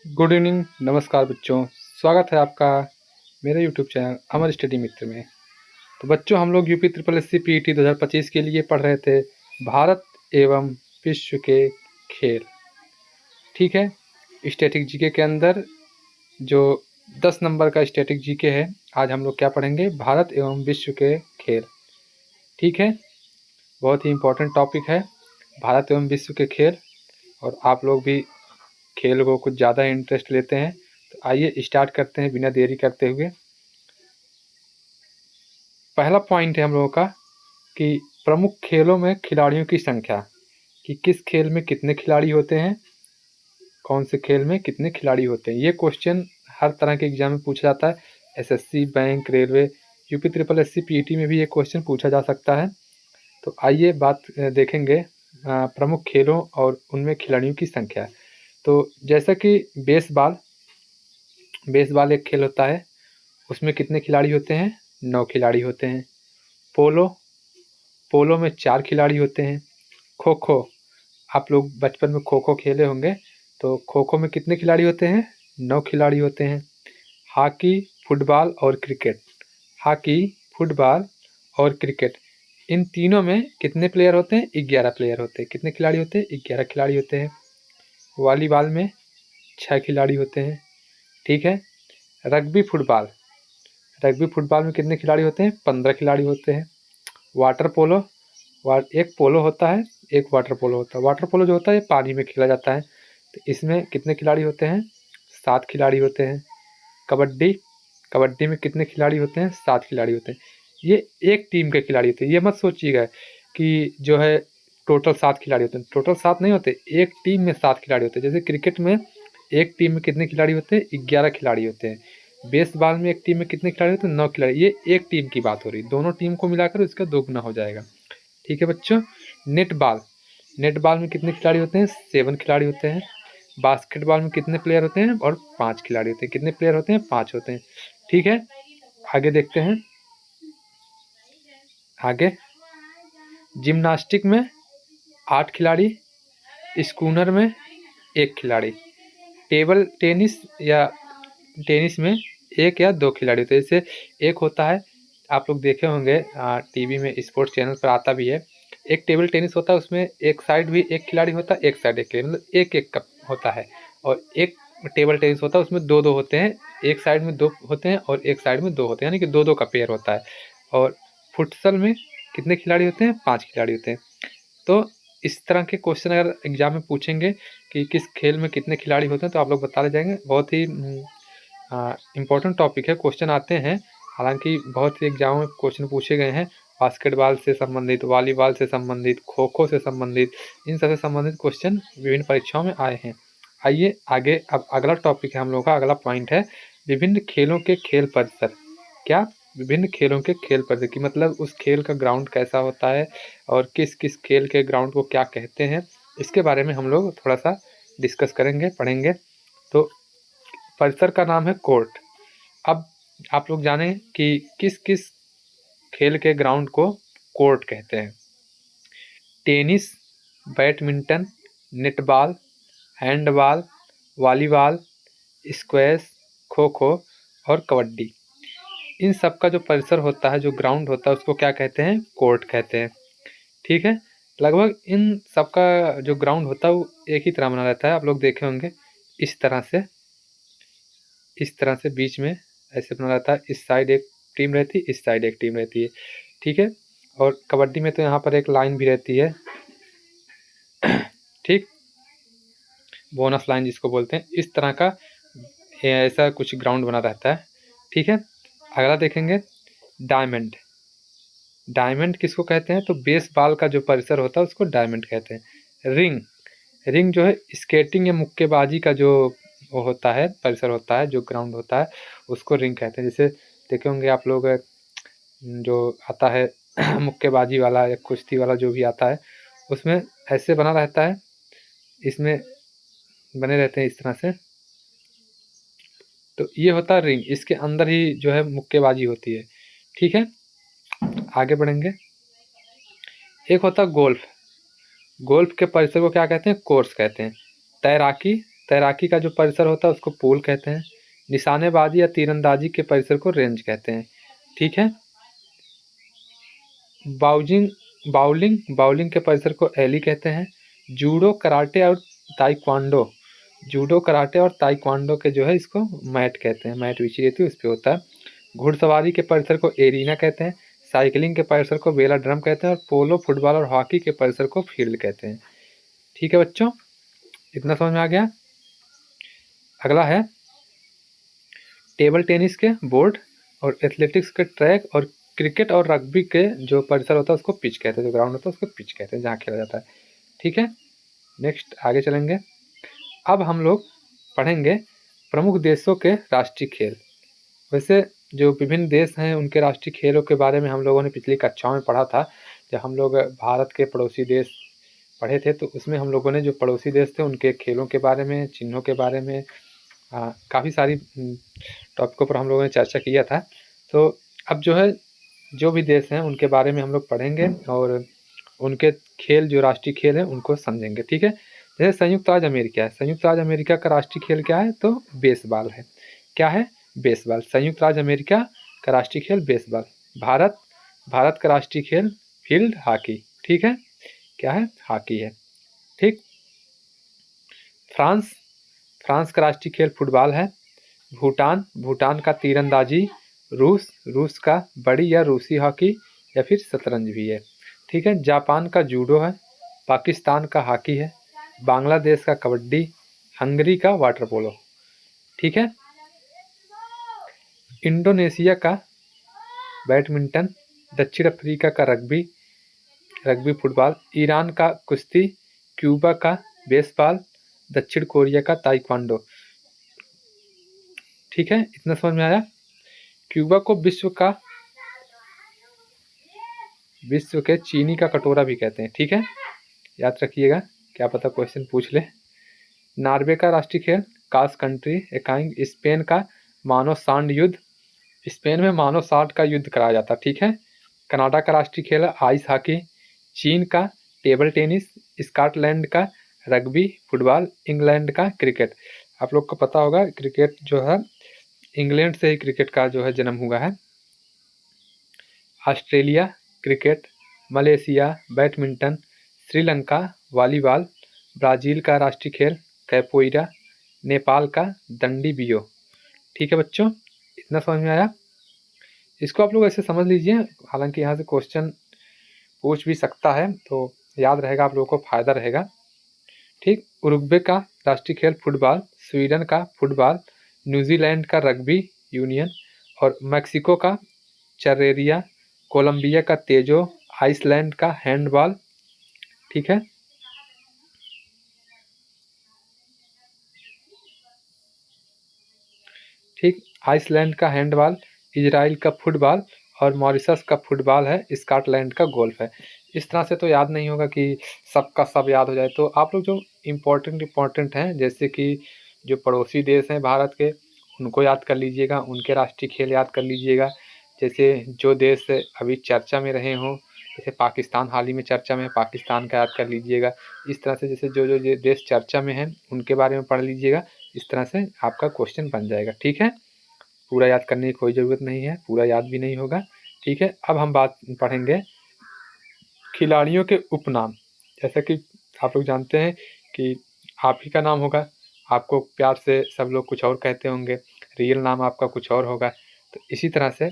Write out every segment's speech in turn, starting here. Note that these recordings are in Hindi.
गुड इवनिंग, नमस्कार बच्चों। स्वागत है आपका मेरे YouTube channel Amar study Mitra में। तो बच्चों, हम लोग UP triple S C PET 2025 के लिए पढ़ रहे थे भारत एवं विश्व के खेल। ठीक है, स्टैटिक जीके के अंदर जो 10 नंबर का स्टैटिक जीके है, आज हम लोग क्या पढ़ेंगे? भारत एवं विश्व के खेल। ठीक है, बहुत ही इम्पोर्टेंट टॉपिक है भारत एवं विश्व के खेल, और आप लोग भी खेल को कुछ ज़्यादा इंटरेस्ट लेते हैं। तो आइए स्टार्ट करते हैं बिना देरी करते हुए। पहला पॉइंट है हम लोगों का कि प्रमुख खेलों में खिलाड़ियों की संख्या, कि किस खेल में कितने खिलाड़ी होते हैं, कौन से खेल में कितने खिलाड़ी होते हैं। ये क्वेश्चन हर तरह के एग्जाम में पूछा जाता है। SSC, bank, railway, UP triple S C PET में भी ये क्वेश्चन पूछा जा सकता है। तो आइए बात देखेंगे प्रमुख खेलों और उनमें खिलाड़ियों की संख्या। तो जैसा कि बेसबॉल एक खेल होता है, उसमें कितने खिलाड़ी होते हैं? 9 खिलाड़ी होते हैं। पोलो में 4 खिलाड़ी होते हैं। खो खो, आप लोग बचपन में खो खो खेले होंगे, तो खो खो में कितने खिलाड़ी होते हैं? 9 खिलाड़ी होते हैं। हॉकी, फुटबॉल और क्रिकेट, इन तीनों में कितने प्लेयर होते हैं? 11 प्लेयर होते हैं। कितने खिलाड़ी होते हैं? 11 खिलाड़ी होते हैं। वॉलीबॉल में 6 खिलाड़ी होते हैं। ठीक है। रग्बी फुटबॉल में कितने खिलाड़ी होते हैं? 15 खिलाड़ी होते हैं। वाटर पोलो, एक पोलो होता है, एक वाटर पोलो होता है। वाटर पोलो जो होता है ये पानी में खेला जाता है, तो इसमें कितने खिलाड़ी होते हैं? 7 खिलाड़ी होते हैं। कबड्डी में कितने खिलाड़ी होते हैं? 7 खिलाड़ी होते हैं। ये एक टीम के खिलाड़ी होते हैं, ये मत सोचिएगा कि जो है टोटल 7 खिलाड़ी होते हैं। टोटल 7 नहीं होते, एक टीम में 7 खिलाड़ी होते हैं। जैसे क्रिकेट में एक टीम में कितने खिलाड़ी होते हैं? 11 खिलाड़ी होते हैं। बेसबॉल में एक टीम में कितने खिलाड़ी होते हैं? 9 खिलाड़ी। ये एक टीम की बात हो रही है, दोनों टीम को मिलाकर इसका 2 गुना हो जाएगा। ठीक है बच्चों। नेटबॉल में कितने खिलाड़ी होते हैं? 7 खिलाड़ी होते हैं। बास्केटबॉल में कितने प्लेयर होते हैं? और 5 खिलाड़ी होते हैं। कितने प्लेयर होते हैं? 5 होते हैं। ठीक है, आगे देखते हैं। आगे जिम्नास्टिक में 8 खिलाड़ी, स्कूनर में 1 खिलाड़ी, टेबल टेनिस में 1 या 2 खिलाड़ी होते हैं। जैसे एक होता है, आप लोग देखे होंगे टीवी में, स्पोर्ट्स चैनल पर आता भी है। एक टेबल टेनिस होता है, उसमें एक साइड भी 1 खिलाड़ी होता है, एक साइड 1 खिलाड़ी, मतलब 1-1 का होता है। और एक टेबल टेनिस होता है, उसमें 2-2 होते हैं, एक साइड में 2 होते हैं और एक साइड में 2 होते हैं, यानी कि 2-2 का पेयर होता है। और फुटसल में कितने खिलाड़ी होते हैं? 5 खिलाड़ी होते हैं। तो इस तरह के क्वेश्चन अगर एग्जाम में पूछेंगे कि किस खेल में कितने खिलाड़ी होते हैं, तो आप लोग बता जाएंगे। बहुत ही इम्पोर्टेंट टॉपिक है, क्वेश्चन आते हैं। हालांकि बहुत सी एग्जामों में क्वेश्चन पूछे गए हैं बास्केटबॉल से संबंधित, वॉलीबॉल से संबंधित, खो खो से संबंधित, इन सबसे संबंधित क्वेश्चन विभिन्न परीक्षाओं में आए हैं। आइए आगे, अब अगला टॉपिक है हम लोग का, अगला पॉइंट है विभिन्न खेलों के खेल परिसर। क्या? विभिन्न खेलों के खेल परिसर, की मतलब उस खेल का ग्राउंड कैसा होता है और किस किस खेल के ग्राउंड को क्या कहते हैं, इसके बारे में हम लोग थोड़ा सा डिस्कस करेंगे, पढ़ेंगे। तो परिसर का नाम है कोर्ट। अब आप लोग जानें कि किस किस खेल के ग्राउंड को कोर्ट कहते हैं। Tennis, badminton, netball, handball, volleyball, squash, kho kho और कबड्डी, इन सब का जो परिसर होता है, जो ग्राउंड होता है, उसको क्या कहते हैं? कोर्ट कहते हैं। ठीक है। लगभग इन सब का जो ग्राउंड होता है वो एक ही तरह बना रहता है। आप लोग देखे होंगे इस तरह से बीच में ऐसे बना रहता है। इस साइड एक टीम रहती है, इस साइड एक टीम रहती है। ठीक है। और कबड्डी में तो यहाँ पर एक लाइन भी रहती है, ठीक, बोनस लाइन जिसको बोलते हैं। इस तरह का ऐसा कुछ ग्राउंड बना रहता है। ठीक है। अगला देखेंगे डायमंड। डायमंड किसको कहते हैं? तो बेसबॉल का जो परिसर होता है उसको डायमंड कहते हैं। रिंग जो है स्केटिंग या मुक्केबाजी का जो वो होता है, परिसर होता है, जो ग्राउंड होता है, उसको रिंग कहते हैं। जैसे देखे होंगे आप लोग, जो आता है मुक्केबाजी वाला या कुश्ती वाला जो भी आता है, उसमें ऐसे बना रहता है, इसमें बने रहते हैं इस तरह से। तो ये होता है रिंग, इसके अंदर ही जो है मुक्केबाजी होती है। ठीक है, आगे बढ़ेंगे। एक होता है गोल्फ। गोल्फ के परिसर को क्या कहते हैं? कोर्स कहते हैं। तैराकी, तैराकी का जो परिसर होता है उसको पूल कहते हैं। निशानेबाजी या तीरंदाजी के परिसर को रेंज कहते हैं। ठीक है। बाउलिंग के परिसर को एली कहते हैं। जूडो कराटे और ताइक्वांडो के जो है इसको मैट कहते हैं। मैट बिछी रहती है उस पर होता है। घुड़सवारी के परिसर को एरीना कहते हैं। साइकिलिंग के परिसर को वेलाड्रम कहते हैं। और पोलो, फुटबॉल और हॉकी के परिसर को फील्ड कहते हैं। ठीक है बच्चों, इतना समझ में आ गया। अगला है टेबल टेनिस के बोर्ड और एथलेटिक्स के ट्रैक और क्रिकेट और रग्बी के जो परिसर होता है उसको पिच कहते हैं। जो ग्राउंड होता है उसको पिच कहते हैं जहाँ खेला जाता है। ठीक है, नेक्स्ट आगे चलेंगे। अब हम लोग पढ़ेंगे प्रमुख देशों के राष्ट्रीय खेल। वैसे जो विभिन्न देश हैं उनके राष्ट्रीय खेलों के बारे में हम लोगों ने पिछली कक्षाओं में पढ़ा था। जब हम लोग भारत के पड़ोसी देश पढ़े थे तो उसमें हम लोगों ने जो पड़ोसी देश थे उनके खेलों के बारे में, चिन्हों के बारे में काफ़ी सारी टॉपिकों पर हम लोगों ने चर्चा किया था। तो अब जो है जो भी देश हैं उनके बारे में हम लोग पढ़ेंगे और उनके खेल जो राष्ट्रीय खेल हैं उनको समझेंगे। ठीक है, जैसे संयुक्त राज्य अमेरिका है। संयुक्त राज्य अमेरिका का राष्ट्रीय खेल क्या है? तो बेसबॉल है। क्या है? बेसबॉल। संयुक्त राज्य अमेरिका का राष्ट्रीय खेल बेसबॉल। भारत का राष्ट्रीय खेल फील्ड हॉकी। ठीक है, क्या है? हॉकी है। ठीक। फ्रांस का राष्ट्रीय खेल फुटबॉल है। भूटान का तीरंदाजी। रूस का बड़ी या रूसी हॉकी या फिर शतरंज भी है। ठीक है। जापान का जूडो है। पाकिस्तान का हॉकी है। बांग्लादेश का कबड्डी। हंगरी का वाटर पोलो। ठीक है। इंडोनेशिया का बैडमिंटन। दक्षिण अफ्रीका का रग्बी फुटबॉल। ईरान का कुश्ती। क्यूबा का बेसबॉल। दक्षिण कोरिया का ताइक्वांडो। ठीक है, इतना समझ में आया। क्यूबा को विश्व के चीनी का कटोरा भी कहते हैं। ठीक है, याद रखिएगा, क्या पता क्वेश्चन पूछ ले। नॉर्वे का राष्ट्रीय खेल क्रॉस कंट्री एकाइंग। स्पेन का मानो सांड युद्ध। स्पेन में मानो सांड का युद्ध कराया जाता। ठीक है। कनाडा का राष्ट्रीय खेल है आइस हॉकी। चीन का टेबल टेनिस। स्कॉटलैंड का रग्बी फुटबॉल। इंग्लैंड का क्रिकेट। आप लोग को पता होगा क्रिकेट जो है इंग्लैंड से ही क्रिकेट का जो है जन्म हुआ है। Australia cricket. Malaysia badminton. Sri Lanka volleyball. Brazil का राष्ट्रीय खेल कैपोईरा। नेपाल का दंडी बियो। ठीक है बच्चों, इतना समझ में आया। इसको आप लोग ऐसे समझ लीजिए, हालांकि यहाँ से क्वेश्चन पूछ भी सकता है तो याद रहेगा, आप लोगों को फायदा रहेगा। ठीक। उरुग्वे का राष्ट्रीय खेल फुटबॉल। स्वीडन का फुटबॉल। न्यूजीलैंड का रग्बी यूनियन। और मैक्सिको का चर्रेरिया। कोलंबिया का तेजो। आइसलैंड का हैंडबॉल। ठीक है। ठीक। आइसलैंड का हैंडबॉल। इजराइल का फुटबॉल और मॉरिशस का फुटबॉल है। स्कॉटलैंड का गोल्फ है। इस तरह से तो याद नहीं होगा कि सबका सब याद हो जाए, तो आप लोग जो इम्पोर्टेंट हैं जैसे कि जो पड़ोसी देश हैं भारत के उनको याद कर लीजिएगा, उनके राष्ट्रीय खेल याद कर लीजिएगा। जैसे जो देश अभी चर्चा में रहे हों, जैसे पाकिस्तान हाल ही में चर्चा में है, पाकिस्तान का याद कर लीजिएगा। इस तरह से जैसे जो देश चर्चा में हैं उनके बारे में पढ़ लीजिएगा। इस तरह से आपका क्वेश्चन बन जाएगा। ठीक है, पूरा याद करने की कोई ज़रूरत नहीं है, पूरा याद भी नहीं होगा। ठीक है, अब हम बात पढ़ेंगे खिलाड़ियों के उपनाम। जैसा कि आप लोग जानते हैं कि आप ही का नाम होगा, आपको प्यार से सब लोग कुछ और कहते होंगे, रियल नाम आपका कुछ और होगा। तो इसी तरह से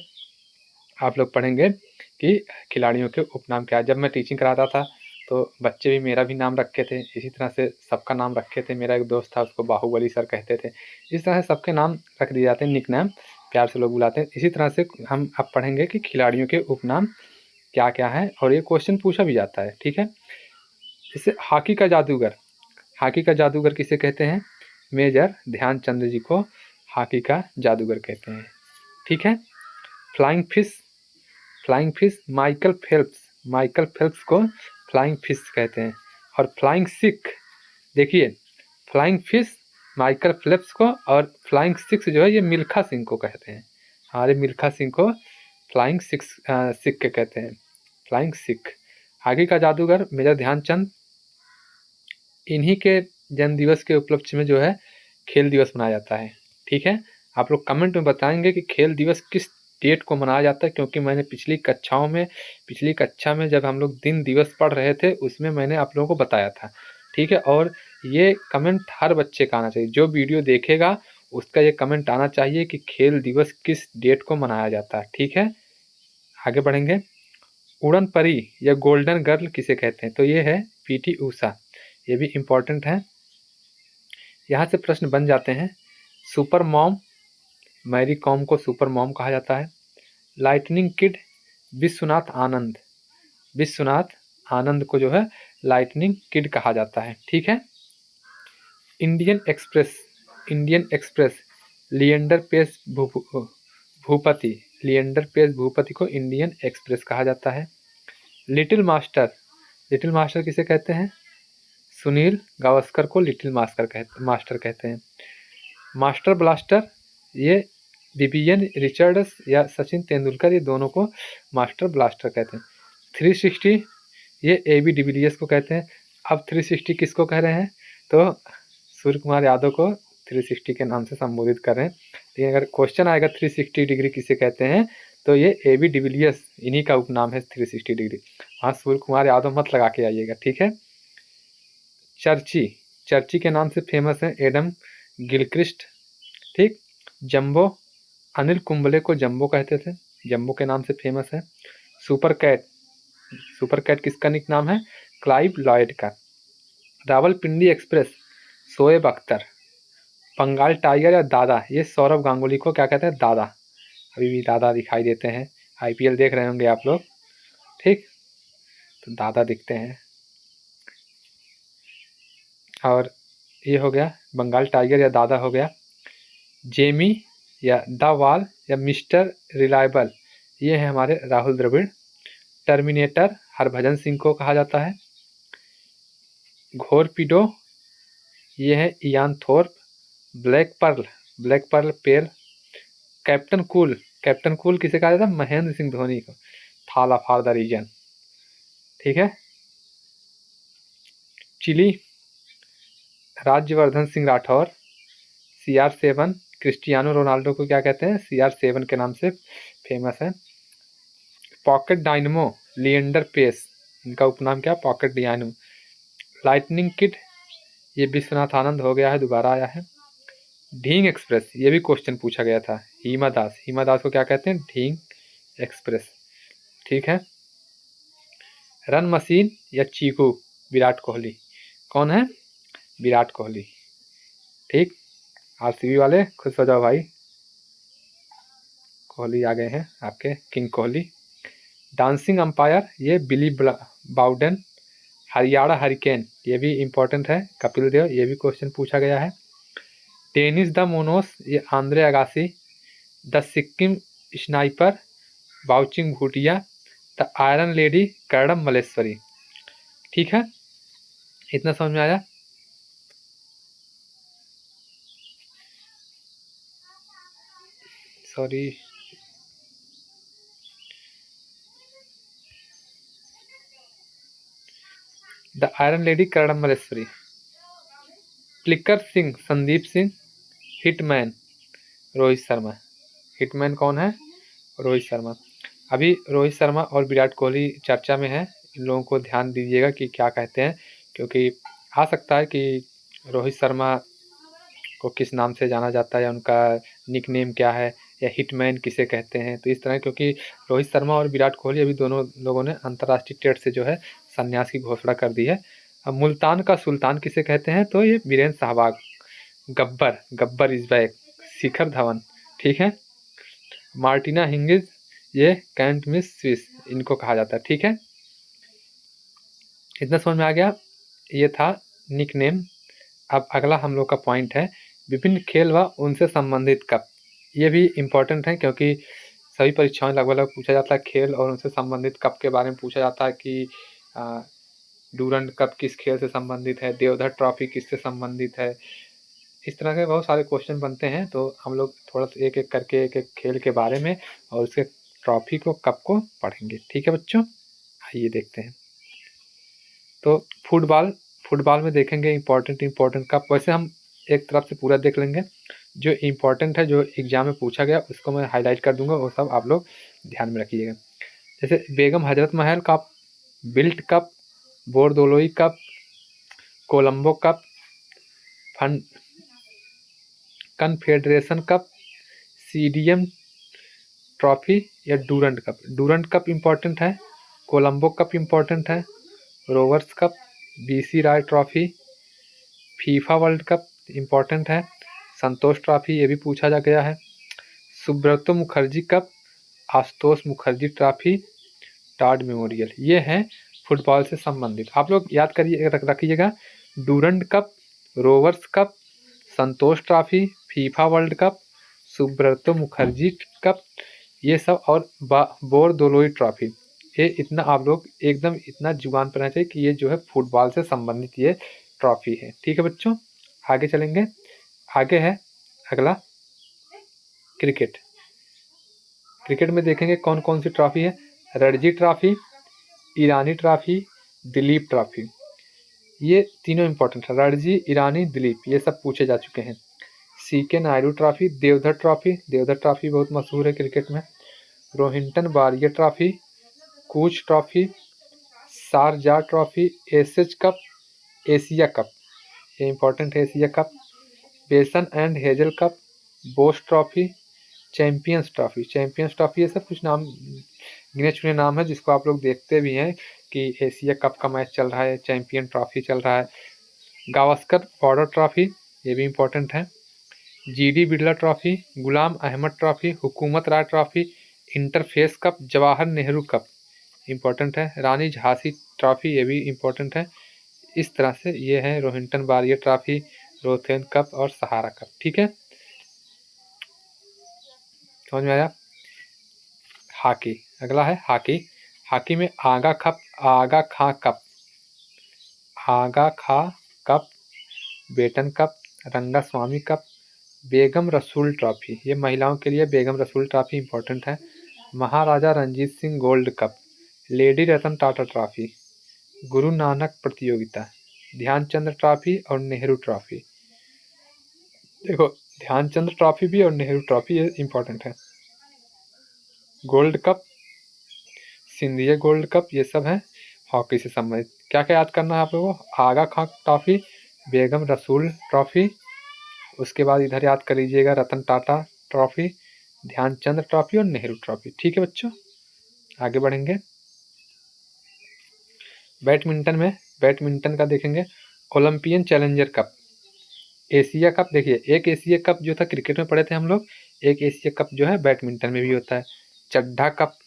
आप लोग पढ़ेंगे कि खिलाड़ियों के उपनाम क्या है। जब मैं टीचिंग कराता था तो बच्चे भी मेरा भी नाम रखे थे, इसी तरह से सबका नाम रखे थे। मेरा एक दोस्त था, उसको बाहुबली सर कहते थे। इस तरह से सबके नाम रख दिए जाते हैं, निक नेम प्यार से लोग बुलाते हैं। इसी तरह से हम अब पढ़ेंगे कि खिलाड़ियों के उपनाम क्या क्या है, और ये क्वेश्चन पूछा भी जाता है। ठीक है, जैसे हॉकी का जादूगर किसे कहते हैं? मेजर ध्यानचंद जी को हॉकी का जादूगर कहते हैं। ठीक है। फ्लाइंग फिश माइकल फेल्प्स को फ्लाइंग फिश कहते हैं। और फ्लाइंग सिख, देखिए फ्लाइंग फिश माइकल फेल्प्स को, और फ्लाइंग सिख जो है ये मिल्खा सिंह को कहते हैं। हमारे मिल्खा सिंह को फ्लाइंग सिख के कहते हैं, फ्लाइंग सिख। हॉकी का जादूगर मेजर ध्यानचंद, इन्हीं के जन्मदिवस के उपलक्ष्य में जो है खेल दिवस मनाया जाता है? ठीक है, आप लोग कमेंट में बताएंगे कि खेल दिवस किस डेट को मनाया जाता है, क्योंकि मैंने पिछली कक्षा में जब हम लोग दिन दिवस पढ़ रहे थे उसमें मैंने आप लोगों को बताया था। ठीक है, और ये कमेंट हर बच्चे का आना चाहिए, जो वीडियो देखेगा उसका ये कमेंट आना चाहिए कि खेल दिवस किस डेट को मनाया जाता है। ठीक है, आगे बढ़ेंगे। उड़न परी या गोल्डन गर्ल किसे कहते हैं? तो ये है पीटी ऊषा, ये भी इम्पोर्टेंट है। यहाँ से प्रश्न बन जाते हैं। सुपर मॉम, मैरी कॉम को सुपर मॉम कहा जाता है। लाइटनिंग किड, विश्वनाथ आनंद को जो है लाइटनिंग किड कहा जाता है। ठीक है। Indian Express Leander Paes Bhupathi को इंडियन एक्सप्रेस कहा जाता है। लिटिल मास्टर किसे कहते हैं? सुनील गावस्कर को लिटिल मास्टर कहते हैं। मास्टर ब्लास्टर, ये विवियन रिचर्ड्स या सचिन तेंदुलकर, ये दोनों को मास्टर ब्लास्टर कहते हैं। 360, ये AB डिविलियर्स को कहते हैं। अब 360 किसको कह रहे हैं? तो सूर्य कुमार यादव को 360 के नाम से संबोधित कर रहे हैं। लेकिन अगर क्वेश्चन आएगा 360 डिग्री किसे कहते हैं, तो ये AB डिविलियर्स, इन्हीं का उपनाम है 360 डिग्री। हाँ, सूर्य कुमार यादव मत लगा के आइएगा। ठीक है। चर्ची के नाम से फेमस है एडम गिलक्रिस्ट। ठीक। जंबो, अनिल कुंबले को जंबो कहते थे, जंबो के नाम से फेमस है। सुपर कैट किसका निक नाम है? क्लाइव लॉयड का। रावलपिंडी एक्सप्रेस, शोएब अख्तर। बंगाल टाइगर या दादा, ये सौरव गांगुली को क्या कहते हैं? दादा। अभी भी दादा दिखाई देते हैं, IPL देख रहे होंगे आप लोग। ठीक, तो दादा दिखते हैं। और ये हो गया बंगाल टाइगर या दादा हो गया। जेमी या द वाल या मिस्टर रिलायबल, ये है हमारे राहुल द्रविड़। टर्मिनेटर हरभजन सिंह को कहा जाता है। घोरपीडो, ये है इयान थोर्प। ब्लैक पर्ल पेल। कैप्टन कूल किसे कहा जाता है? महेंद्र सिंह धोनी को। थाला फॉर द रीजन। ठीक है। चिली, Rajyavardhan Singh Rathore. CR7, Cristiano Ronaldo को क्या कहते हैं? CR7 के नाम से फेमस है। पॉकेट डायनमो, लिएंडर पेस, इनका उपनाम क्या? Pocket dynamo. लाइटनिंग किड, ये विश्वनाथ आनंद हो गया है, दोबारा आया है। ढींग एक्सप्रेस, ये भी क्वेश्चन पूछा गया था। हिमा दास को क्या कहते हैं? ढींग एक्सप्रेस। ठीक है। रन मशीन या चीकू, विराट कोहली। कौन है? विराट कोहली। ठीक। RCB वाले खुश हो जाओ भाई, कोहली आ गए हैं आपके, किंग कोहली। डांसिंग अंपायर, ये बिली बाउडन। हरियाणा हरिकेन, ये भी इम्पोर्टेंट है, कपिल देव, ये भी क्वेश्चन पूछा गया है। टेनिस द मोनोस, ये Andre Agassi. The Sikkim sniper, Baichung Bhutia. The iron lady, Karnam Malleswari. ठीक है, इतना समझ में आया? Sorry, the iron lady Karnam Malleswari. Flicker Singh, Sandeep Singh. Hitman, Rohit Sharma. Hitman कौन है? रोहित शर्मा। अभी रोहित शर्मा और विराट कोहली चर्चा में है, इन लोगों को ध्यान दीजिएगा कि क्या कहते हैं, क्योंकि आ सकता है कि रोहित शर्मा को किस नाम से जाना जाता है या उनका निक नेम क्या है, या हिटमैन किसे कहते हैं। तो इस तरह, क्योंकि रोहित शर्मा और विराट कोहली अभी दोनों लोगों ने अंतर्राष्ट्रीय टेस्ट से जो है संन्यास की घोषणा कर दी है। अब मुल्तान का सुल्तान किसे कहते हैं? तो ये वीरेंद्र सहवाग। Gabbar is back, Shikhar Dhawan. ठीक है। मार्टिना हिंगिस, ये कैंट मिस स्विस, इनको कहा जाता है। ठीक है, इतना समझ में आ गया? ये था निक नेम। अब अगला हम लोग का पॉइंट है विभिन्न खेल व उनसे संबंधित कप। ये भी इम्पोर्टेंट है, क्योंकि सभी परीक्षाओं में लगभग पूछा जाता है खेल और उनसे संबंधित कप के बारे में पूछा जाता है कि डूरंड कप किस खेल से संबंधित है, देवधर ट्रॉफी किससे संबंधित है। इस तरह के बहुत सारे क्वेश्चन बनते हैं, तो हम लोग थोड़ा सा एक एक करके एक एक खेल के बारे में और उसके ट्रॉफी को, कप को पढ़ेंगे। ठीक है बच्चों, आइए देखते हैं। तो फुटबॉल में देखेंगे इम्पोर्टेंट कप। वैसे हम एक तरफ से पूरा देख लेंगे। जो इम्पोर्टेंट है, जो एग्जाम में पूछा गया उसको मैं हाईलाइट कर दूंगा, वो सब आप लोग ध्यान में रखिएगा। जैसे बेगम हजरत महल कप, बिल्ट cup, Bordoloi cup, Colombo cup, फन कन्फेडरेशन कप, सीडीएम ट्रॉफी या Durand cup. Durand cup important है, कोलंबो कप इम्पोर्टेंट है, Rovers cup, BC Roy trophy, FIFA world cup important है, संतोष ट्रॉफी ये भी पूछा जा गया है, Subroto Mukherjee cup, Ashutosh Mukherjee trophy, Todd memorial. ये हैं फुटबॉल से संबंधित। आप लोग याद करिए, रखिएगा, Durand cup, Rovers cup, Santosh trophy, FIFA world cup, Subroto Mukherjee cup, ये सब, और बोरदोलोई ट्रॉफी। ये इतना आप लोग एकदम इतना जुबान पर रहना चाहिए कि ये जो है फुटबॉल से संबंधित ये ट्रॉफी है। ठीक है बच्चों, आगे चलेंगे। आगे है अगला क्रिकेट। क्रिकेट में देखेंगे कौन कौन सी ट्रॉफी है। रणजी ट्रॉफी, ईरानी ट्रॉफी, दिलीप ट्रॉफी, ये तीनों इंपॉर्टेंट है। रणजी, ईरानी, दिलीप, ये सब पूछे जा चुके हैं। CK Naidu trophy, Deodhar trophy, Deodhar trophy बहुत मशहूर है क्रिकेट में। Rohinton Baria trophy, Cooch trophy, Sharjah trophy, SH cup, Asia cup, ये इंपॉर्टेंट है एशिया कप। बेसन एंड हेजल cup, Bose trophy, champions trophy, champions trophy, ये सब कुछ नाम गिने चुने नाम है जिसको आप लोग देखते भी हैं कि एशिया कप का मैच चल रहा है, चैंपियन ट्रॉफी चल रहा है। गावस्कर बॉर्डर ट्रॉफी, ये भी इम्पोर्टेंट है। GD Birla trophy, Ghulam Ahmed trophy, Hukumat Rai trophy, interface cup, Jawahar Nehru cup important है। रानी झांसी ट्रॉफी, ये भी इम्पोर्टेंट है। इस तरह से ये है रोहिंटन बारिया ट्रॉफी, रोथेन कप और सहारा कप। ठीक है, समझ में आया। हॉकी, अगला है हॉकी। हॉकी में आगा कप, आगा खां कप, आगा खा कप, बेटन कप, रंगा स्वामी कप, बेगम रसूल ट्रॉफी, ये महिलाओं के लिए बेगम रसूल ट्रॉफी इंपॉर्टेंट है। Maharaja Ranjit Singh gold cup, lady Ratan Tata trophy, Guru Nanak प्रतियोगिता, ध्यानचंद्र ट्रॉफी और नेहरू ट्रॉफी। देखो, ध्यानचंद्र ट्रॉफी भी और नेहरू ट्रॉफी ये इंपॉर्टेंट है। Gold cup, Scindia gold cup, ये सब है हॉकी से संबंधित। क्या क्या याद करना है आप लोगों को। आगा खां ट्रॉफी, बेगम रसूल ट्रॉफी, उसके बाद इधर याद कर लीजिएगा रतन टाटा ट्रॉफी, ध्यानचंद्र ट्रॉफी और नेहरू ट्रॉफी। ठीक है बच्चों, आगे बढ़ेंगे। बैडमिंटन में, बैडमिंटन का देखेंगे Olympian challenger cup, Asia cup. देखिए, एक एशिया कप जो था क्रिकेट में पढ़े थे हम लोग, एक एशिया कप जो है बैडमिंटन में भी होता है। चड्ढा कप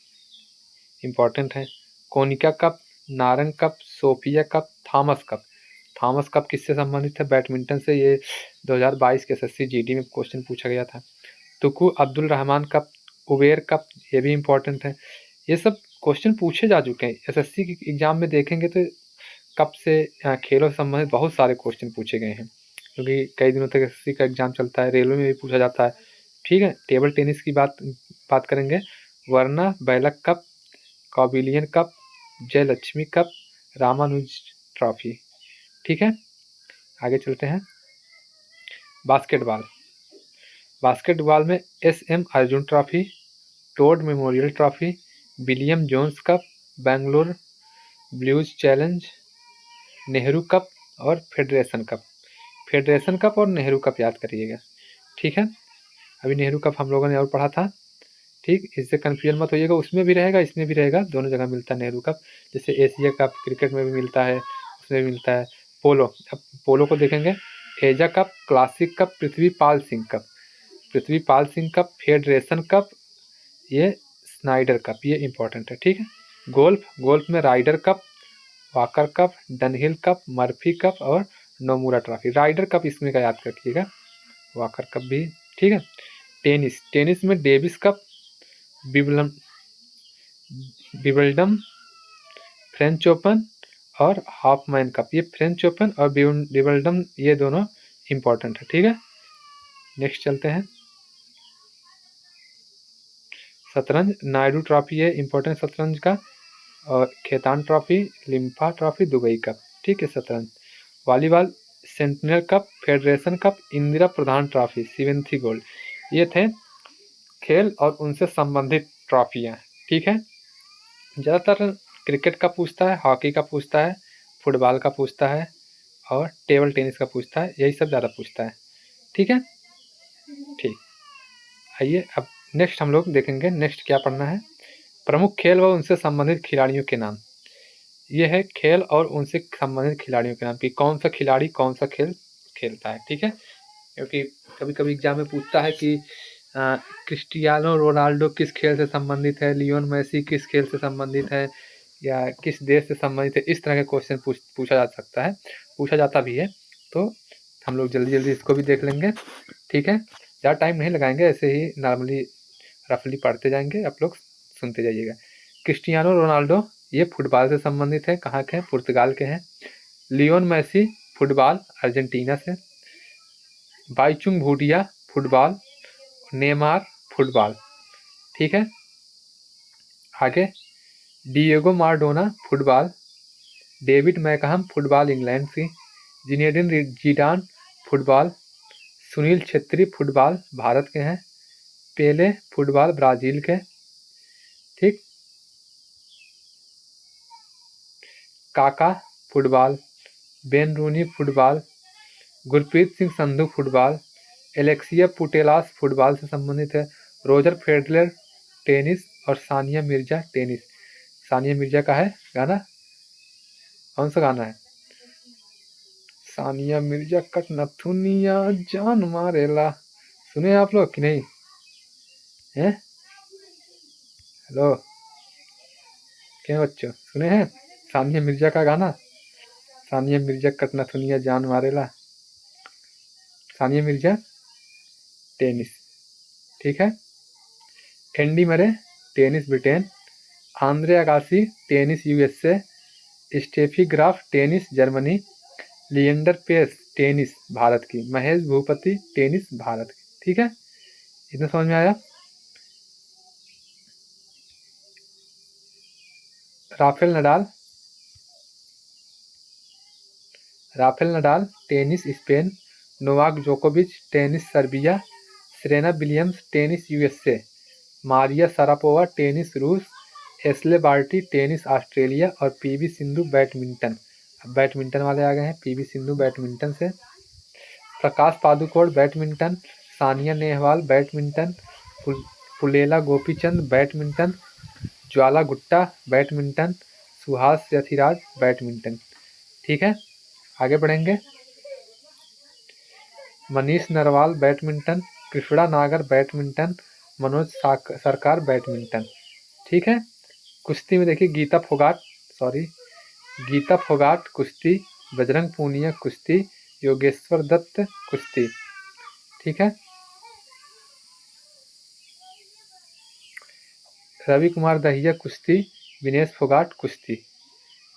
इम्पॉर्टेंट है। Konica cup, Narang cup, Sophia cup, Thomas cup. Thomas cup किससे संबंधित है, बैडमिंटन से। ये 2022 के एसएससी जीडी में क्वेश्चन पूछा गया था। Tunku Abdul Rahman cup, Uber cup, ये भी इम्पोर्टेंट है। ये सब क्वेश्चन पूछे जा चुके हैं एसएससी के एग्जाम में। देखेंगे तो कप से खेलों से संबंधित बहुत सारे क्वेश्चन पूछे गए हैं, क्योंकि कई दिनों तक एसएससी का एग्जाम चलता है, रेलवे में भी पूछा जाता है। ठीक है, टेबल टेनिस की बात करेंगे। वर्ना बैलक कप, कॉबिलियन cup, Jayalakshmi cup, Ramanuja trophy. ठीक है, आगे चलते हैं। बास्केटबॉल, बास्केटबॉल में SM Arjun trophy, Todd memorial trophy, William Jones cup, Bangalore Blues challenge, Nehru cup और फेडरेशन कप। फेडरेशन कप और नेहरू कप याद करिएगा। ठीक है, अभी नेहरू कप हम लोगों ने और पढ़ा था। ठीक, इससे कन्फ्यूजन मत होइएगा, उसमें भी रहेगा इसमें भी रहेगा, दोनों जगह मिलता है नेहरू कप। जैसे एशिया कप क्रिकेट में भी मिलता है, उसमें भी मिलता है। पोलो, अब पोलो को देखेंगे। Ezra cup, classic cup, Prithvipal Singh cup, Prithvipal Singh cup, federation cup, ये स्नाइडर कप, ये इंपॉर्टेंट है। ठीक है, गोल्फ, गोल्फ में Ryder cup, Walker cup, Dunhill cup, Murphy cup और नोमुरा ट्रॉफी। राइडर कप इसमें का याद रखिएगा, वॉकर कप भी। ठीक है, टेनिस, टेनिस में Davis cup, Wimbledon, French Open और हॉफमैन कप। ये फ्रेंच ओपन और विबल्डम ये दोनों इंपॉर्टेंट है। ठीक है, नेक्स्ट चलते हैं। शतरंज, नायडू ट्रॉफी है इंपॉर्टेंट शतरंज का, और खेतान ट्रॉफी, लिम्फा ट्रॉफी, दुबई कप। ठीक है, शतरंज। Volleyball, Sentinel cup, federation cup, Indira Pradhan trophy, Sivanthi gold. ये थे खेल और उनसे संबंधित ट्रॉफियाँ। ठीक है, ज़्यादातर क्रिकेट का पूछता है, हॉकी का पूछता है, फुटबॉल का पूछता है और टेबल टेनिस का पूछता है, यही सब ज़्यादा पूछता है। ठीक है, ठीक। आइए अब नेक्स्ट हम लोग देखेंगे, नेक्स्ट क्या पढ़ना है, प्रमुख खेल व उनसे संबंधित खिलाड़ियों के नाम। ये है खेल और उनसे संबंधित खिलाड़ियों के नाम कि कौन सा खिलाड़ी कौन सा खेल खेलता है। ठीक है, क्योंकि कभी कभी एग्जाम में पूछता है कि क्रिस्टियानो रोनाल्डो किस खेल से संबंधित है, लियोन मेसी किस खेल से संबंधित है, या किस देश से संबंधित है। इस तरह के क्वेश्चन पूछा जा सकता है, पूछा जाता भी है। तो हम लोग जल्दी जल्दी इसको भी देख लेंगे। ठीक है, ज़्यादा टाइम नहीं लगाएंगे, ऐसे ही नॉर्मली रफली पढ़ते जाएंगे, आप लोग सुनते जाइएगा। क्रिस्टियानो रोनाल्डो ये फुटबॉल से संबंधित है, कहाँ के हैं, पुर्तगाल के हैं। लियोन मेसी फुटबॉल अर्जेंटीना से। Baichung Bhutia football, Neymar football. ठीक है, आगे Diego Maradona football, David Beckham football England से, Zinedine Zidane football, Sunil Chhetri football Bharat के हैं, पेले फुटबॉल ब्राज़ील के। ठीक, Kaka football, Wayne Rooney football, Gurpreet Singh Sandhu football, Alexia Putellas football से संबंधित है, रोजर फेडरर टेनिस और सानिया मिर्जा टेनिस। सानिया मिर्जा का है गाना, कौन सा गाना है, सानिया मिर्जा कट नथुनिया जान मारेला, सुने आप लोग कि नहीं हैं? हेलो, क्या बच्चों सुने हैं सानिया मिर्जा का गाना, सानिया मिर्जा कट नथुनिया जान मारेला, सानिया मिर्जा टेनिस। ठीक है, Andy Murray tennis Britain, Andre Agassi tennis USA, Steffi Graf tennis Germany, Leander Paes tennis Bharat की, महेश भूपति टेनिस भारत की। ठीक है, इतना समझ में आया। Rafael Nadal tennis Spain, Novak जोकोविच tennis Serbia, Serena Williams tennis USA, Maria Sharapova tennis रूस, एश्ले बार्टी टेनिस ऑस्ट्रेलिया और पीवी सिंधु बैडमिंटन। अब बैडमिंटन वाले आ गए हैं, पीवी सिंधु बैडमिंटन से, Prakash Padukone badminton, Sania Nehwal badminton, Pullela Gopichand badminton, Jwala Gutta badminton, Suhas Yathiraj badminton. ठीक है, आगे बढ़ेंगे। मनीष नरवाल बैडमिंटन, कृष्णा नागर बैडमिंटन, मनोज सरकार बैडमिंटन। ठीक है, कुश्ती में देखिए गीता फोगाट कुश्ती, बजरंग पूनिया कुश्ती, योगेश्वर दत्त कुश्ती। ठीक है, रवि कुमार दहिया कुश्ती, विनेश फोगाट कुश्ती,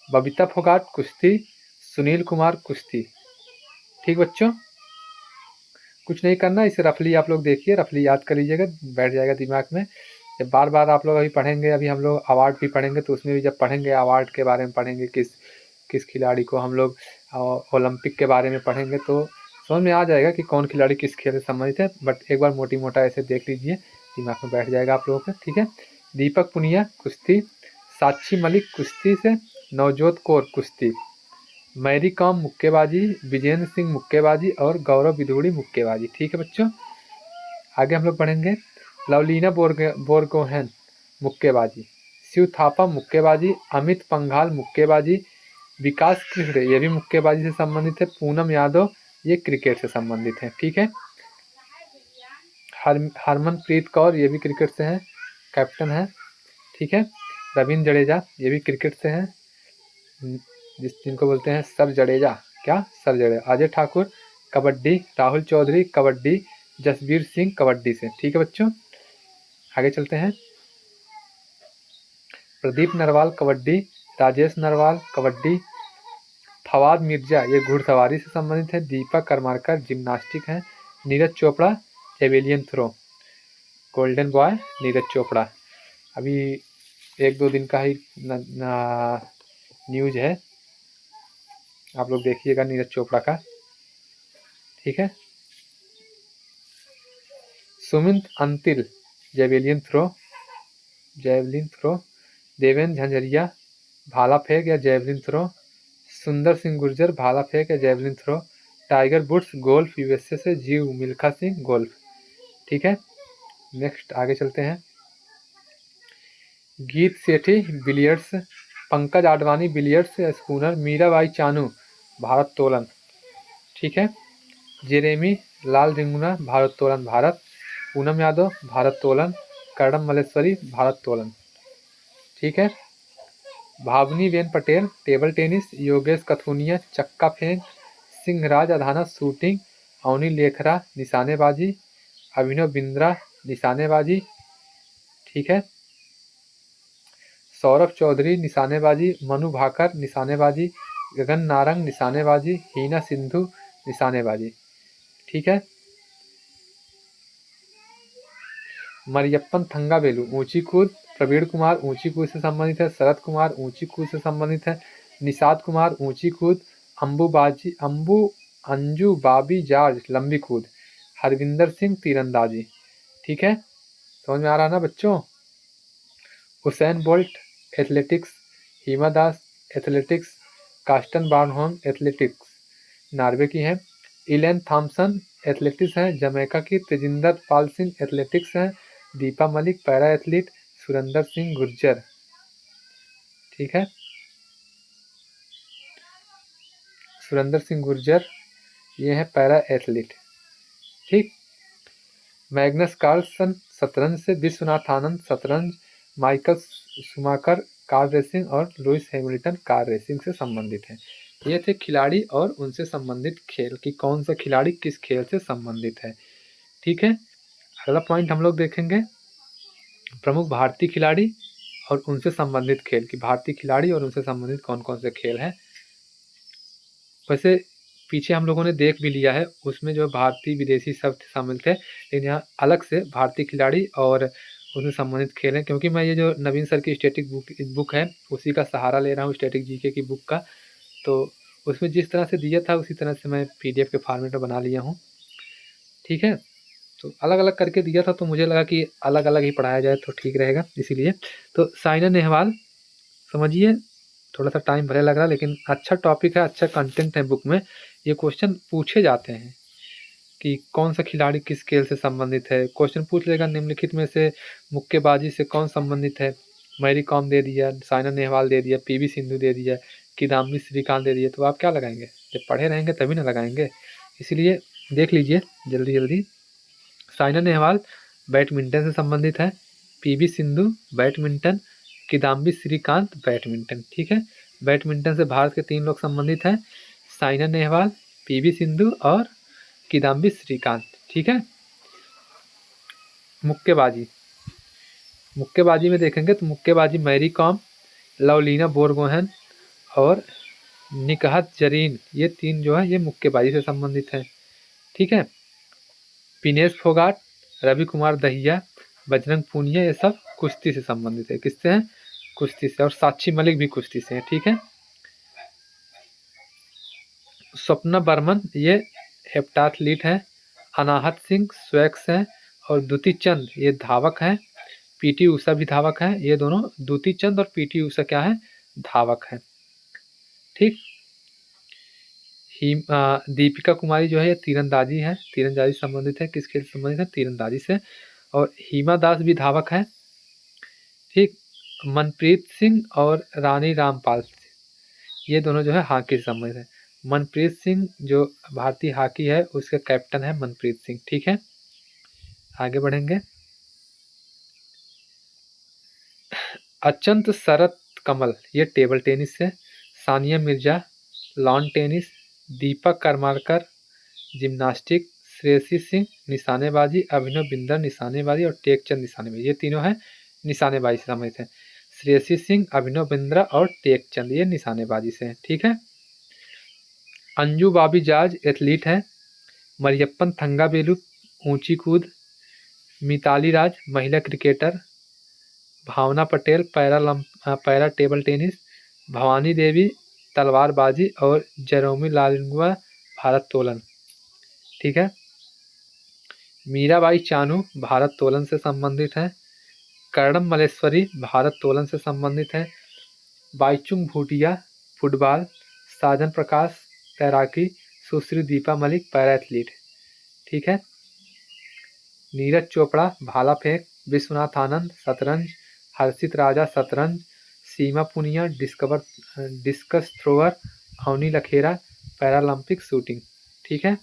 बबीता फोगाट कुश्ती, सुनील कुमार कुश्ती। ठीक बच्चों, कुछ नहीं करना, इसे रफली आप लोग देखिए, रफली याद कर लीजिएगा, बैठ जाएगा दिमाग में। जब बार बार आप लोग अभी पढ़ेंगे, अभी हम लोग अवार्ड भी पढ़ेंगे, तो उसमें भी जब पढ़ेंगे अवार्ड के बारे में पढ़ेंगे, किस किस खिलाड़ी को हम लोग ओलंपिक के बारे में पढ़ेंगे, तो समझ में आ जाएगा कि कौन खिलाड़ी किस खेल से संबंधित है। बट एक बार मोटी मोटा ऐसे देख लीजिए, दिमाग में बैठ जाएगा आप लोगों का। ठीक है, दीपक पुनिया कुश्ती, साक्षी मलिक कुश्ती से, नवजोत कौर कुश्ती, मैरी कॉम मुक्केबाजी, विजेंद्र सिंह मुक्केबाजी और गौरव बिधूड़ी मुक्केबाजी। ठीक है बच्चों, आगे हम लोग पढ़ेंगे। लवलीना बोरगोहेन मुक्केबाजी, शिव थापा मुक्केबाजी, अमित पंघाल मुक्केबाजी, विकास कृष्ण ये भी मुक्केबाजी से संबंधित है, पूनम यादव ये क्रिकेट से संबंधित है। ठीक है, हरमनप्रीत कौर ये भी क्रिकेट से हैं, कैप्टन है। ठीक है, रविंद्र जडेजा ये भी क्रिकेट से हैं, जिनको बोलते हैं सर जडेजा, क्या सर जडेजा। अजय ठाकुर कबड्डी, राहुल चौधरी कबड्डी, जसबीर सिंह कबड्डी से। ठीक है बच्चों, आगे चलते हैं। प्रदीप नरवाल कबड्डी, राजेश नरवाल कबड्डी, फवाद मिर्जा ये घुड़सवारी से संबंधित है, दीपक करमारकर जिम्नास्टिक है, Neeraj Chopra javelin throw, golden boy Neeraj Chopra. अभी एक दो दिन का ही न्यूज है, आप लोग देखिएगा नीरज चोपड़ा का। ठीक है। सुमित अंतिल जेवेलियन थ्रो, देवेंद्र झंझरिया भाला फेंक या जेवलिन थ्रो, सुंदर सिंह गुर्जर भाला फेंक या javelin throw, Tiger Woods golf USA से, जीव मिल्खा सिंह गोल्फ। ठीक है, नेक्स्ट आगे चलते हैं। गीत सेठी बिलियर्ड्स, पंकज आडवाणी बिलियर्ड्स या स्पूनर, मीराबाई चानू भारोत्तोलन। ठीक है, जेरेमी लाल रिंगुना भारोत्तोलन भारत, पूनम यादव भारोत्तोलन, कर्णम मल्लेश्वरी भारोत्तोलन। ठीक है, भावनी बेन पटेल टेबल टेनिस, योगेश कथुनिया चक्का फेंक, सिंहराज अधाना शूटिंग, अवनी लेखरा निशानेबाजी, अभिनव बिंद्रा निशानेबाजी। ठीक है, सौरभ चौधरी निशानेबाजी, मनु भाकर निशानेबाजी, गगन नारंग निशानेबाजी, हीना सिंधु निशानेबाजी। ठीक है, मरियप्पन थंगावेलु ऊंची कूद, प्रवीण कुमार ऊंची कूद से संबंधित है, शरद कुमार ऊंची कूद से संबंधित है, निषाद कुमार ऊंची कूद, अंजू बाबी जॉर्ज लंबी कूद, हरविंदर सिंह तीरंदाजी। ठीक है, समझ में आ रहा ना बच्चों। Usain Bolt athletics, Hima Das athletics, कास्टन बार्नहोम athletics Norway की है, इलेन थॉम्सन एथलेटिक्स है जमैका की, तेजिंदर पाल सिंह एथलेटिक्स है, दीपा मलिक पैरा एथलीट, सुरेंद्र सिंह गुर्जर। ठीक है, सुरेंद्र सिंह गुर्जर ये है पैरा एथलीट। ठीक, मैग्नस कार्लसन शतरंज से, विश्वनाथ आनंद शतरंज, माइकल शुमाकर कार रेसिंग और लुइस हैमिल्टन कार रेसिंग से संबंधित है। ये थे खिलाड़ी और उनसे संबंधित खेल कि कौन सा खिलाड़ी किस खेल से संबंधित है। ठीक है, अगला पॉइंट हम लोग देखेंगे प्रमुख भारतीय खिलाड़ी और उनसे संबंधित खेल कि भारतीय खिलाड़ी और उनसे संबंधित कौन कौन से खेल हैं। वैसे पीछे हम लोगों ने देख भी लिया है, उसमें जो भारतीय विदेशी शब्द शामिल थे, लेकिन यहाँ अलग से भारतीय खिलाड़ी और उससे संबंधित खेल हैं, क्योंकि मैं ये जो नवीन सर की स्टैटिक बुक है उसी का सहारा ले रहा हूँ, स्टैटिक जीके की बुक का। तो उसमें जिस तरह से दिया था उसी तरह से मैं PDF के फॉर्मेट में बना लिया हूँ। ठीक है, तो अलग अलग करके दिया था तो मुझे लगा कि अलग अलग ही पढ़ाया जाए तो ठीक रहेगा, इसीलिए। तो साइना नेहवाल समझिए, थोड़ा सा टाइम भले लग रहा है लेकिन अच्छा टॉपिक है, अच्छा कंटेंट है बुक में। ये क्वेश्चन पूछे जाते हैं कि कौन सा खिलाड़ी किस खेल से संबंधित है। क्वेश्चन पूछ लेगा निम्नलिखित में से मुक्केबाजी से कौन संबंधित है। मैरी कॉम दे दिया, साइना नेहवाल दे दिया, PV सिंधु दे दिया, किदाम्बी श्रीकांत दे दिया, तो आप क्या लगाएंगे? जब पढ़े रहेंगे तभी ना लगाएंगे। इसलिए देख लीजिए जल्दी जल्दी। साइना नेहवाल बैडमिंटन से संबंधित है, PV Sindhu badminton, Kidambi Srikanth badminton. ठीक है, बैडमिंटन से भारत के 3 लोग संबंधित हैं, साइना नेहवाल, PV सिंधु और किदाम्बी श्रीकांत। ठीक है, मुक्केबाजी में देखेंगे तो मुक्केबाजी मैरी कॉम, लवलीना बोरगोहेन और निकहत जरीन, ये 3 जो है ये मुक्केबाजी से संबंधित है। ठीक है, विनेश फोगाट, रवि कुमार दहिया, बजरंग पूनिया, ये सब कुश्ती से संबंधित है। किससे हैं? कुश्ती से। और साक्षी मलिक भी कुश्ती से है। ठीक है, स्वप्ना बर्मन ये हेप्टाथलीट है, अनाहत सिंह स्वैक्स है और द्युति चंद ये धावक है, PT उषा भी धावक है। ये दोनों द्युति चंद और PT उषा क्या है? धावक है। ठीक, दीपिका कुमारी जो है ये तीरंदाजी है, तीरंदाजी संबंधित है। किस खेल से संबंधित है? तीरंदाजी से। और हिमा दास भी धावक है। ठीक, मनप्रीत सिंह और रानी रामपाल ये दोनों जो है हॉकी से संबंधित है। मनप्रीत सिंह जो भारतीय हॉकी है उसके कैप्टन है मनप्रीत सिंह। ठीक है, आगे बढ़ेंगे। अचंत शरत कमल ये टेबल टेनिस से, सानिया मिर्जा लॉन टेनिस, दीपक करमारकर जिम्नास्टिक, श्रेयसी सिंह निशानेबाजी, अभिनव बिंदर निशानेबाजी और टेकचंद निशानेबाजी, ये तीनों है निशानेबाजी से संबंधित है। श्रेयसी सिंह, अभिनव बिंद्रा और टेकचंद ये निशानेबाजी से हैं। ठीक है, अंजू बाबी जाज एथलीट है, मरियप्पन थंगावेलु ऊंची कूद, मिताली राज महिला cricketer, Bhavna Patel para table tennis, Bhavani Devi तलवारबाजी और जेरोमी लालिंगुआ भारोत्तोलन। ठीक है। मीराबाई चानू भारत्तोलन से संबंधित हैं। कर्णम मल्लेश्वरी भारत्तोलन से संबंधित हैं। बाईचुंग भूटिया फुटबॉल, साजन प्रकाश तैराकी, सुश्री दीपा मलिक पैरा एथलीट। ठीक है। नीरज चोपड़ा भाला फेंक, विश्वनाथ आनंद शतरंज, हर्षित राजा शतरंज, Seema Punia discus thrower, Avani Lekhara Paralympic shooting. ठीक है,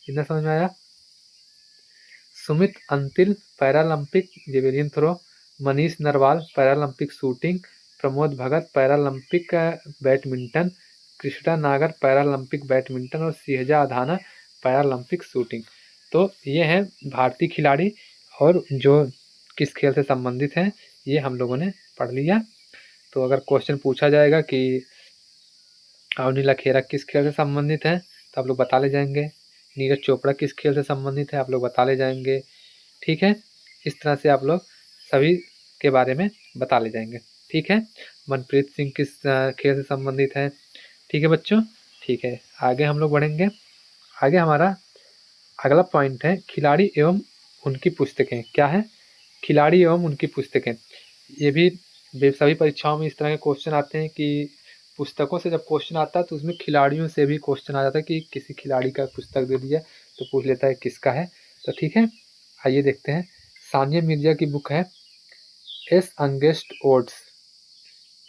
कितना समझ में आया। Sumit Antil Paralympic javelin throw, Manish Narwal Paralympic shooting, Pramod Bhagat Paralympic badminton, Krishna Nagar Paralympic badminton और सिहजा अधाना पैरालंपिक शूटिंग। तो ये हैं भारतीय खिलाड़ी और जो किस खेल से संबंधित हैं ये हम लोगों ने पढ़ लिया। तो अगर क्वेश्चन पूछा जाएगा कि अवनी लखेरा किस खेल से संबंधित है तो आप लोग बता ले जाएंगे। नीरज चोपड़ा किस खेल से संबंधित है आप लोग बता ले जाएंगे। ठीक है, इस तरह से आप लोग सभी के बारे में बता ले जाएंगे। ठीक है, मनप्रीत सिंह किस खेल से संबंधित है। ठीक है बच्चों, ठीक है, आगे हम लोग बढ़ेंगे। आगे हमारा अगला पॉइंट है खिलाड़ी एवं उनकी पुस्तकें। क्या है, खिलाड़ी एवं उनकी पुस्तकें। ये भी सभी परीक्षाओं में इस तरह के क्वेश्चन आते हैं कि पुस्तकों से जब क्वेश्चन आता है तो उसमें खिलाड़ियों से भी क्वेश्चन आ जाता है कि किसी खिलाड़ी का पुस्तक दे दिया तो पूछ लेता है किसका है। तो ठीक है, आइए देखते हैं। सानिया मिर्जा की बुक है ace against odds.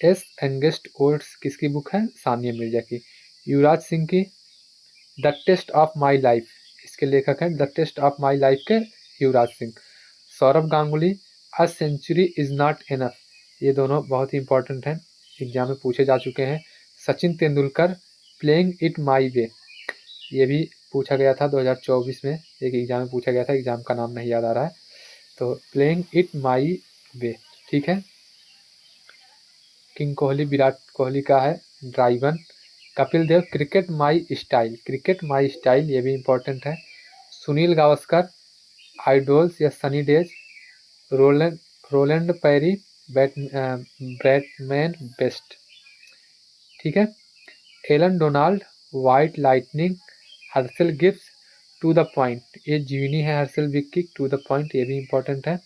Ace against odds किसकी बुक है, सानिया मिर्जा की। युवराज सिंह की the test of my life, इसके लेखक हैं the test of my life के Yuvraj Singh. Sourav Ganguly a century is not enough, ये दोनों बहुत ही इंपॉर्टेंट हैं, एग्जाम में पूछे जा चुके हैं। Sachin Tendulkar playing it my way, ये भी पूछा गया था 2024 में, एक एग्जाम में पूछा गया था, एग्जाम का नाम नहीं याद आ रहा है। तो प्लेइंग इट माई वे। ठीक है। किंग कोहली विराट कोहली का है driven. Kapil Dev cricket my style, cricket my style ये भी इंपॉर्टेंट है। सुनील गावस्कर आइडोल्स या sunny days. Roland Perry batman best. ठीक है। Allan Donald white lightning. Herschelle Gibbs to the point, ये जीवनी है हर्षल विक की, टू द पॉइंट ये भी इंपॉर्टेंट है।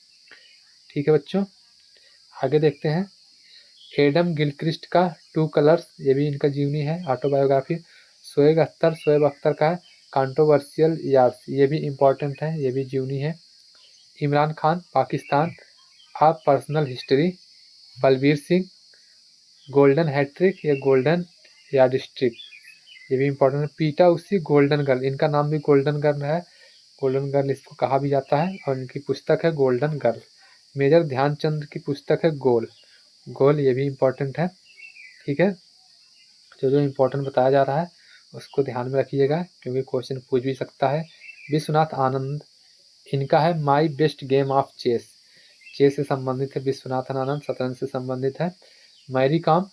ठीक है बच्चों, आगे देखते हैं। एडम गिलक्रिस्ट का टू कलर्स, ये भी इनका जीवनी है, ऑटोबायोग्राफी। शोएब अख्तर का कंट्रोवर्शियल यार्स, ये भी इम्पोर्टेंट है, ये भी जीवनी है। Imran Khan Pakistan a personal history. Balbir Singh golden hattrick या गोल्डन यार्डस्टिक, ये भी इम्पोर्टेंट है। पीटा उसी गोल्डन गर्ल, इनका नाम भी गोल्डन गर्ल है, गोल्डन गर्ल इसको कहा भी जाता है और इनकी पुस्तक है गोल्डन गर्ल। मेजर ध्यानचंद की पुस्तक है गोल, गोल ये भी इम्पोर्टेंट है। ठीक है, जो इम्पोर्टेंट बताया जा रहा है उसको ध्यान में रखिएगा क्योंकि क्वेश्चन पूछ भी सकता है। विश्वनाथ आनंद, इनका है my best game of chess, chess से संबंधित है विश्वनाथ आनंद, शतरंज से संबंधित है। Mary Kom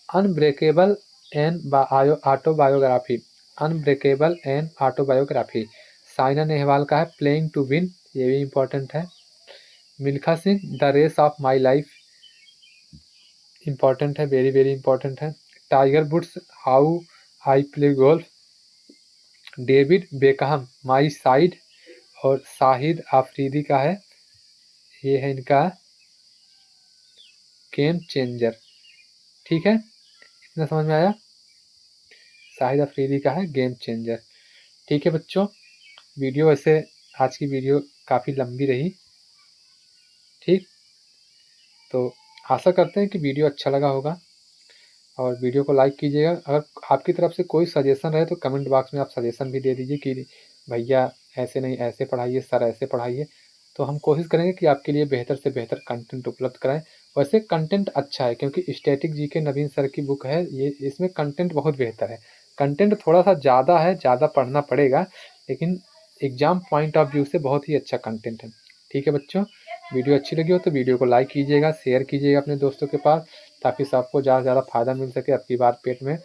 unbreakable and autobiography, unbreakable and autobiography. Saina Nehwal का है प्लेइंग टू विन, ये भी इम्पोर्टेंट है। Milkha Singh the race of my life, important है, वेरी वेरी इंपॉर्टेंट है। Tiger Woods how I play golf. David Beckham my side और शाहिद आफरीदी का है, ये है इनका गेम चेंजर। ठीक है, इतना समझ में आया। शाहिद अफरीदी का है गेम चेंजर। ठीक है बच्चों, वीडियो वैसे आज की वीडियो काफ़ी लंबी रही। ठीक, तो आशा करते हैं कि वीडियो अच्छा लगा होगा और वीडियो को लाइक कीजिएगा। अगर आपकी तरफ से कोई सजेशन रहे तो कमेंट बॉक्स में आप सजेशन भी दे दीजिए कि भैया ऐसे नहीं ऐसे पढ़ाइए, सर ऐसे पढ़ाइए, तो हम कोशिश करेंगे कि आपके लिए बेहतर से बेहतर कंटेंट उपलब्ध कराएं। वैसे कंटेंट अच्छा है क्योंकि स्टैटिक जीके नवीन सर की बुक है ये, इसमें कंटेंट बहुत बेहतर है। कंटेंट थोड़ा सा ज़्यादा है, ज़्यादा पढ़ना पड़ेगा, लेकिन एग्जाम पॉइंट ऑफ व्यू से बहुत ही अच्छा कंटेंट है। ठीक है बच्चों, वीडियो अच्छी लगी हो तो वीडियो को लाइक कीजिएगा, शेयर कीजिएगा अपने दोस्तों के पास ताकि सबको ज़्यादा से ज़्यादा फ़ायदा मिल सके आपकी बार पेट में।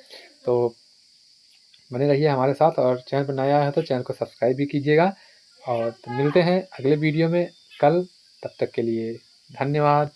तो बने रहिए हमारे साथ और चैनल पर नया है तो चैनल को सब्सक्राइब भी कीजिएगा। और तो मिलते हैं अगले वीडियो में कल, तब तक के लिए धन्यवाद।